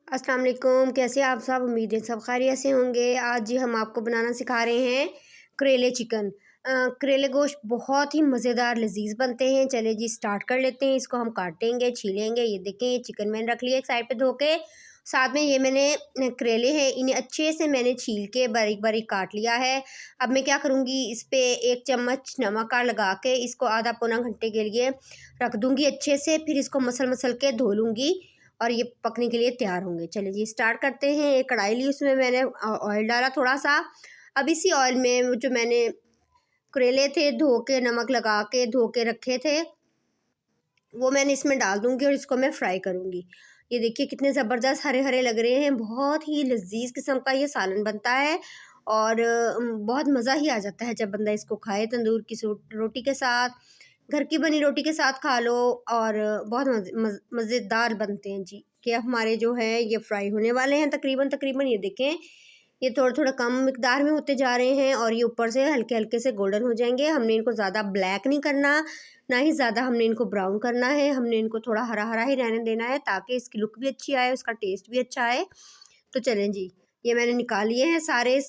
अस्सलाम वालेकुम। कैसे आप सब? उम्मीद है सब खैरियत से होंगे। आज जी हम आपको बनाना सिखा रहे हैं करेले चिकन। करेले गोश्त बहुत ही मज़ेदार लजीज बनते हैं। चले जी स्टार्ट कर लेते हैं। इसको हम काटेंगे, छीलेंगे। ये देखें, ये चिकन मैंने रख लिया एक साइड पे धो के। साथ में ये मैंने करेले हैं, इन्हें अच्छे से मैंने छील के बारीक बारीक काट लिया है। अब मैं क्या करूँगी, इस पर 1 चम्मच नमक का लगा के इसको आधा पौना घंटे के लिए रख दूँगी अच्छे से। फिर इसको मसल मसल के धो लूँगी और ये पकने के लिए तैयार होंगे। चलिए जी स्टार्ट करते हैं। एक कढ़ाई ली, उसमें मैंने ऑयल डाला थोड़ा सा। अब इसी ऑयल में जो मैंने करेले थे धो के, नमक लगा के धो के रखे थे, वो मैंने इसमें डाल दूँगी और इसको मैं फ्राई करूँगी। ये देखिए कितने ज़बरदस्त हरे हरे लग रहे हैं। बहुत ही लजीज किस्म का ये सालन बनता है और बहुत मज़ा ही आ जाता है जब बंदा इसको खाए। तंदूर की रोटी के साथ, घर की बनी रोटी के साथ खा लो और बहुत मज़ेदार बनते हैं जी। कि हमारे जो है ये फ्राई होने वाले हैं तकरीबन तकरीबन। ये देखें, ये थोड़ा थोड़ा कम मिकदार में होते जा रहे हैं और ये ऊपर से हल्के हल्के से गोल्डन हो जाएंगे। हमने इनको ज़्यादा ब्लैक नहीं करना, ना ही ज़्यादा हमने इनको ब्राउन करना है। हमने इनको थोड़ा हरा हरा ही रहने देना है ताकि इसकी लुक भी अच्छी आए, उसका टेस्ट भी अच्छा आए। तो चलें जी, ये मैंने निकाल लिए हैं सारे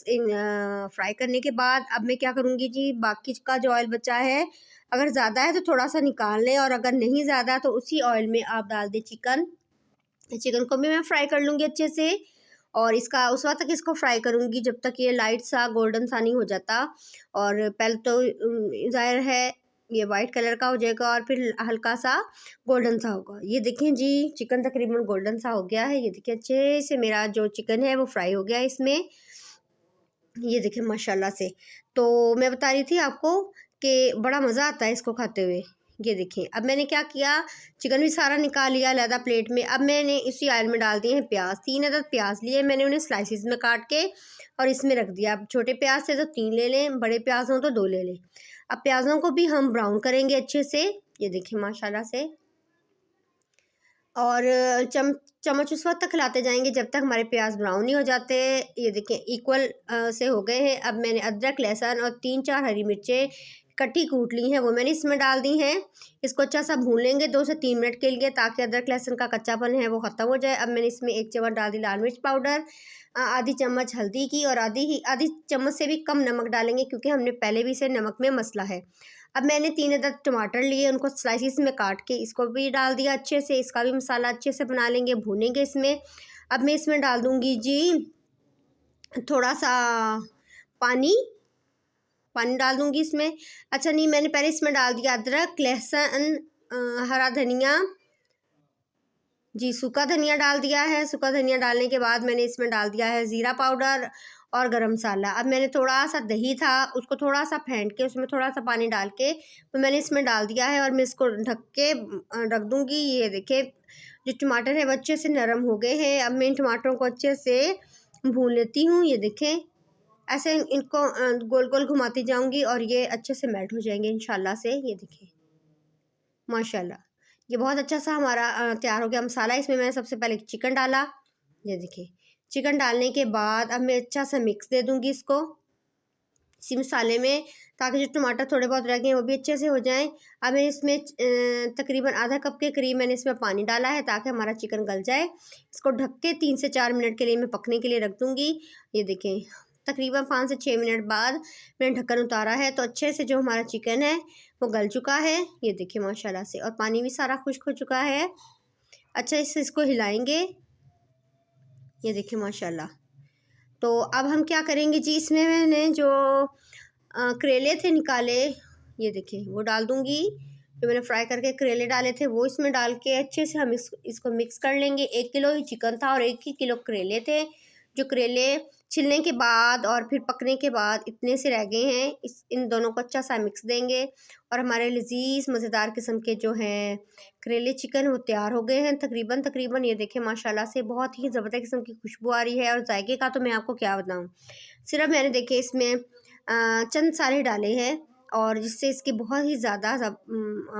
फ्राई करने के बाद। अब मैं क्या करूँगी जी, बाकी का जो ऑयल बचा है, अगर ज़्यादा है तो थोड़ा सा निकाल लें और अगर नहीं ज़्यादा तो उसी ऑयल में आप डाल दें चिकन। चिकन को भी मैं फ्राई कर लूँगी अच्छे से और इसका उस वक्त तक इसको फ्राई करूँगी जब तक ये लाइट सा गोल्डन सा नहीं हो जाता। और पहले तो ज़ाहिर है ये वाइट कलर का हो जाएगा और फिर हल्का सा गोल्डन सा होगा। ये देखें जी, चिकन तकरीबन गोल्डन सा हो गया है। ये देखिए अच्छे से मेरा जो चिकन है वो फ्राई हो गया है इसमें। ये देखें माशाल्लाह से। तो मैं बता रही थी आपको कि बड़ा मज़ा आता है इसको खाते हुए। ये देखें, अब मैंने क्या किया, चिकन भी सारा निकाल लिया अलहदा प्लेट में। अब मैंने इसी ऑयल में डाल दिए हैं प्याज। 3 अदद प्याज लिए मैंने, उन्हें स्लाइसिस में काट के और इसमें रख दिया। अब छोटे प्याज थे तो 3 ले लें, बड़े प्याज हों तो 2 ले लें। अब प्याज़ों को भी हम ब्राउन करेंगे अच्छे से। ये देखें माशाल्लाह से। और चम्मच उस वक्त तक हिलाते जाएंगे जब तक हमारे प्याज ब्राउन नहीं हो जाते। ये देखें इक्वल से हो गए हैं। अब मैंने अदरक, लहसुन और 3-4 हरी मिर्चें इकट्ठी कूट ली हैं, वो मैंने इसमें डाल दी हैं। इसको अच्छा सा भून लेंगे 2 से 3 मिनट के लिए ताकि अदरक लहसुन का कच्चापन है वो ख़त्म हो जाए। अब मैंने इसमें 1 चम्मच डाल दी लाल मिर्च पाउडर, आधी चम्मच हल्दी की और आधी चम्मच से भी कम नमक डालेंगे क्योंकि हमने पहले भी इसे नमक में मसला है। अब मैंने 3 अदद टमाटर लिए, उनको स्लाइसिस में काट के इसको भी डाल दिया अच्छे से। इसका भी मसाला अच्छे से बना लेंगे, भूनेंगे इसमें। अब मैं इसमें डाल दूँगी जी थोड़ा सा पानी, पानी डाल दूँगी इसमें। अच्छा नहीं, मैंने पहले इसमें डाल दिया अदरक, लहसुन, हरा धनिया, जी सूखा धनिया डाल दिया है। सूखा धनिया डालने के बाद मैंने इसमें डाल दिया है ज़ीरा पाउडर और गरम मसाला। अब मैंने थोड़ा सा दही था, उसको थोड़ा सा फेंट के उसमें थोड़ा सा पानी डाल के तो मैंने इसमें डाल दिया है और मैं इसको ढक के रख दूँगी। ये देखिए जो टमाटर है वो अच्छे से नरम हो गए हैं। अब मैं इन टमाटरों को अच्छे से भून लेती हूँ। ये देखें, ऐसे इनको गोल गोल घुमाती जाऊँगी और ये अच्छे से मेल्ट हो जाएंगे इंशाल्लाह से। ये देखें माशाल्लाह, ये बहुत अच्छा सा हमारा तैयार हो गया मसाला। इसमें मैंने सबसे पहले चिकन डाला। ये देखिए, चिकन डालने के बाद अब मैं अच्छा सा मिक्स दे दूँगी इसको इसी मसाले में ताकि जो टमाटर थोड़े बहुत रह गए हैं वो भी अच्छे से हो जाएं। अब मैं इसमें तकरीबन आधा कप के करीब मैंने इसमें पानी डाला है ताकि हमारा चिकन गल जाए। इसको ढक के 3 से 4 मिनट के लिए मैं पकने के लिए रख दूँगी। ये देखें तकरीबन 5 से 6 मिनट बाद मैंने ढक्कन उतारा है तो अच्छे से जो हमारा चिकन है वो गल चुका है। ये देखिए माशाल्लाह से, और पानी भी सारा खुश्क हो चुका है। अच्छा इससे इसको हिलाएंगे। ये देखिए माशाल्लाह। तो अब हम क्या करेंगे जी, इसमें मैंने जो करेले थे निकाले, ये देखिए वो डाल दूँगी। जो मैंने फ्राई करके करेले डाले थे वो इसमें डाल के अच्छे से हम इसको मिक्स कर लेंगे। 1 किलो ही चिकन था और 1 ही किलो करेले थे। जो करेले छिलने के बाद और फिर पकने के बाद इतने से रह गए हैं, इन दोनों को अच्छा सा मिक्स देंगे और हमारे लजीज मज़ेदार किस्म के जो हैं करेले चिकन वो तैयार हो गए हैं तकरीबन तकरीबन। ये देखें माशाल्लाह से बहुत ही ज़बरदस्त किस्म की खुशबू आ रही है और जायके का तो मैं आपको क्या बताऊँ। सिर्फ मैंने देखे इसमें चंद सारे डाले हैं और जिससे इसकी बहुत ही ज़्यादा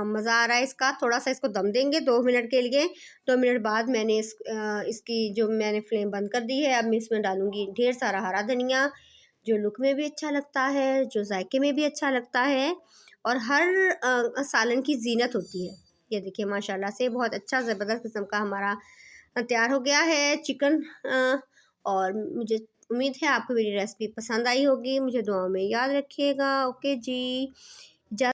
मज़ा आ रहा है इसका। थोड़ा सा इसको दम देंगे 2 मिनट के लिए। 2 मिनट बाद मैंने इसकी जो मैंने फ्लेम बंद कर दी है। अब मैं इसमें डालूँगी ढेर सारा हरा धनिया, जो लुक में भी अच्छा लगता है, जो जायके में भी अच्छा लगता है और हर सालन की ज़ीनत होती है। ये देखिए माशाल्लाह से बहुत अच्छा ज़बरदस्त किस्म का हमारा तैयार हो गया है चिकन। और मुझे उम्मीद है आपको मेरी रेसिपी पसंद आई होगी। मुझे दुआओं में याद रखिएगा। ओके जी।